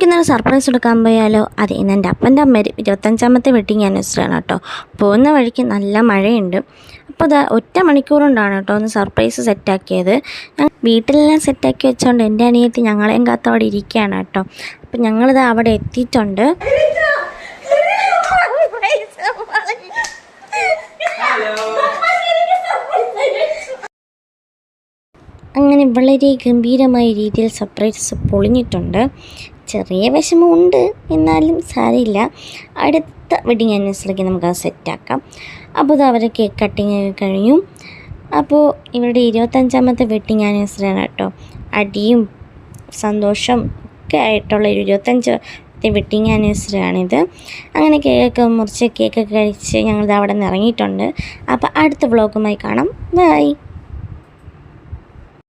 നമുക്കിന്നൊരു സർപ്രൈസ് എടുക്കാൻ പോയാലോ? അതെ, ഇന്ന് എൻ്റെ അപ്പൻ്റെ അമ്മ 25ാമത്തെ വെഡിങ് ആനിവേഴ്സറി ആണ് കേട്ടോ. പോകുന്ന വഴിക്ക് നല്ല മഴയുണ്ട്. അപ്പോൾ അത് ഒറ്റ മണിക്കൂർ കൊണ്ടാണ് കേട്ടോ ഒന്ന് സർപ്രൈസ് സെറ്റാക്കിയത്. വീട്ടിലെല്ലാം സെറ്റാക്കി വെച്ചോണ്ട് എൻ്റെ അനിയത്തി ഞങ്ങളെയും കാത്ത് അവിടെ ഇരിക്കുകയാണ് കേട്ടോ. അപ്പം ഞങ്ങളിത് അവിടെ എത്തിയിട്ടുണ്ട്. അങ്ങനെ വളരെ ഗംഭീരമായ രീതിയിൽ സർപ്രൈസ് പൊളിഞ്ഞിട്ടുണ്ട്. ചെറിയ വിഷമമുണ്ട്, എന്നാലും സാരമില്ല. അടുത്ത വെഡിങ് ആനിവേഴ്സറിക്ക് നമുക്കത് സെറ്റാക്കാം. അപ്പോൾ ഇത് അവരെ കേക്ക് കട്ടിങ് കഴിഞ്ഞു. അപ്പോൾ ഇവരുടെ 25ാമത്തെ വെഡിങ് ആനിവേഴ്സറിയാണ് കേട്ടോ. അടിയും സന്തോഷം ഒക്കെ ആയിട്ടുള്ള ഒരു 25ാമത്തെ വെഡിങ് ആനിവേഴ്സറിയാണിത്. അങ്ങനെ കേക്കൊക്കെ മുറിച്ച് കേക്കൊക്കെ കഴിച്ച് ഞങ്ങളിത് അവിടെ നിന്ന് ഇറങ്ങിയിട്ടുണ്ട്. അപ്പോൾ അടുത്ത വ്ളോഗുമായി കാണാം. ബൈ.